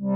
Hello,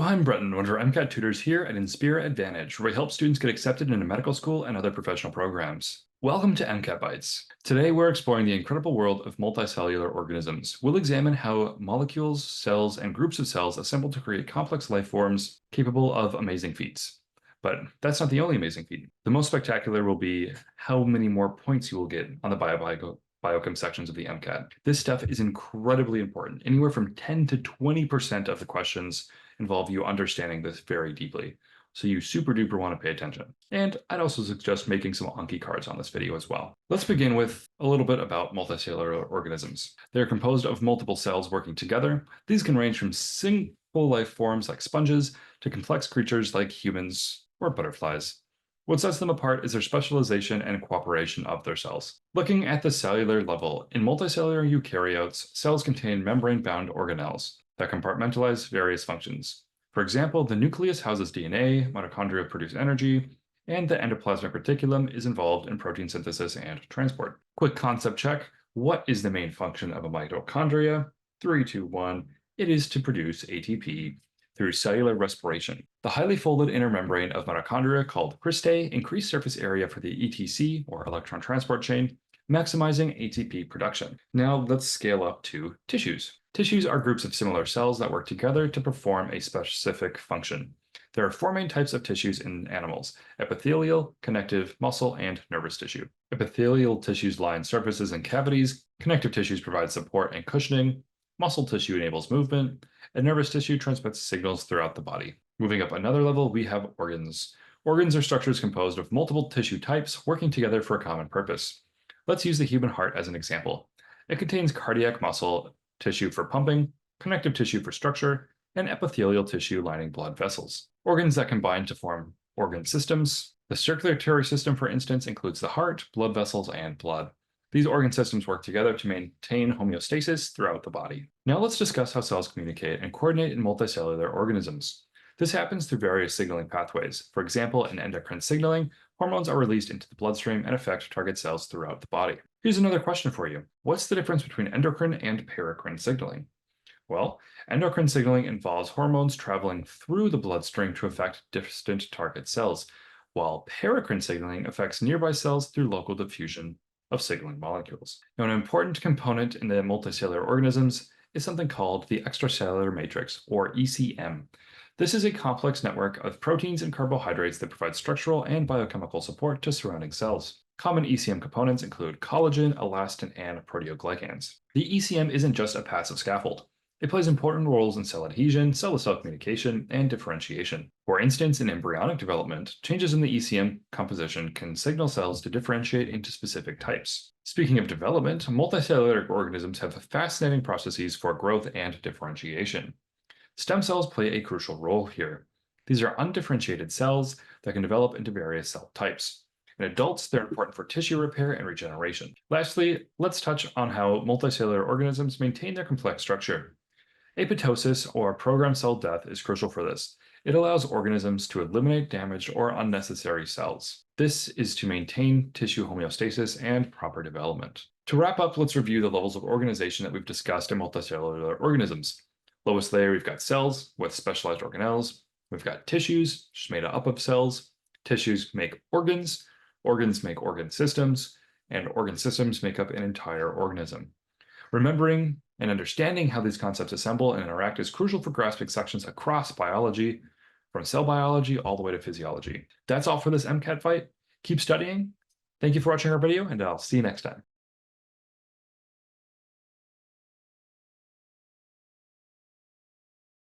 I'm Bretton, one of our MCAT tutors here at Inspira Advantage, where we help students get accepted into medical school and other professional programs. Welcome to MCAT Bites. Today, we're exploring the incredible world of multicellular organisms. We'll examine how molecules, cells, and groups of cells assemble to create complex life forms capable of amazing feats. But that's not the only amazing feat. The most spectacular will be how many more points you will get on the biochem sections of the MCAT. This stuff is incredibly important. Anywhere from 10 to 20% of the questions involve you understanding this very deeply. So you super duper want to pay attention. And I'd also suggest making some Anki cards on this video as well. Let's begin with a little bit about multicellular organisms. They're composed of multiple cells working together. These can range from single life forms like sponges to complex creatures like humans or butterflies. What sets them apart is their specialization and cooperation of their cells. Looking at the cellular level, in multicellular eukaryotes, cells contain membrane-bound organelles that compartmentalize various functions. For example, the nucleus houses DNA, mitochondria produce energy, and the endoplasmic reticulum is involved in protein synthesis and transport. Quick concept check. What is the main function of a mitochondria? 3, 2, 1. It is to produce ATP through cellular respiration. The highly folded inner membrane of mitochondria, called cristae, increase surface area for the ETC, or electron transport chain, maximizing ATP production. Now let's scale up to tissues. Tissues are groups of similar cells that work together to perform a specific function. There are four main types of tissues in animals: epithelial, connective, muscle, and nervous tissue. Epithelial tissues line surfaces and cavities, connective tissues provide support and cushioning, muscle tissue enables movement, and nervous tissue transmits signals throughout the body. Moving up another level, we have organs. Organs are structures composed of multiple tissue types working together for a common purpose. Let's use the human heart as an example. It contains cardiac muscle tissue for pumping, connective tissue for structure, and epithelial tissue lining blood vessels. Organs that combine to form organ systems. The circulatory system, for instance, includes the heart, blood vessels, and blood. These organ systems work together to maintain homeostasis throughout the body. Now let's discuss how cells communicate and coordinate in multicellular organisms. This happens through various signaling pathways. For example, in endocrine signaling, hormones are released into the bloodstream and affect target cells throughout the body. Here's another question for you. What's the difference between endocrine and paracrine signaling? Well, endocrine signaling involves hormones traveling through the bloodstream to affect distant target cells, while paracrine signaling affects nearby cells through local diffusion of signaling molecules. Now, an important component in the multicellular organisms is something called the extracellular matrix, or ECM. This is a complex network of proteins and carbohydrates that provide structural and biochemical support to surrounding cells. Common ECM components include collagen, elastin, and proteoglycans. The ECM isn't just a passive scaffold. It plays important roles in cell adhesion, cell-to-cell communication, and differentiation. For instance, in embryonic development, changes in the ECM composition can signal cells to differentiate into specific types. Speaking of development, multicellular organisms have fascinating processes for growth and differentiation. Stem cells play a crucial role here. These are undifferentiated cells that can develop into various cell types. In adults, they're important for tissue repair and regeneration. Lastly, let's touch on how multicellular organisms maintain their complex structure. Apoptosis, or programmed cell death, is crucial for this. It allows organisms to eliminate damaged or unnecessary cells. This is to maintain tissue homeostasis and proper development. To wrap up, let's review the levels of organization that we've discussed in multicellular organisms. Lowest layer, we've got cells with specialized organelles. We've got tissues, which is made up of cells. Tissues make organs. Organs make organ systems. And organ systems make up an entire organism. Remembering and understanding how these concepts assemble and interact is crucial for grasping sections across biology, from cell biology all the way to physiology. That's all for this MCAT fight. Keep studying. Thank you for watching our video, and I'll see you next time.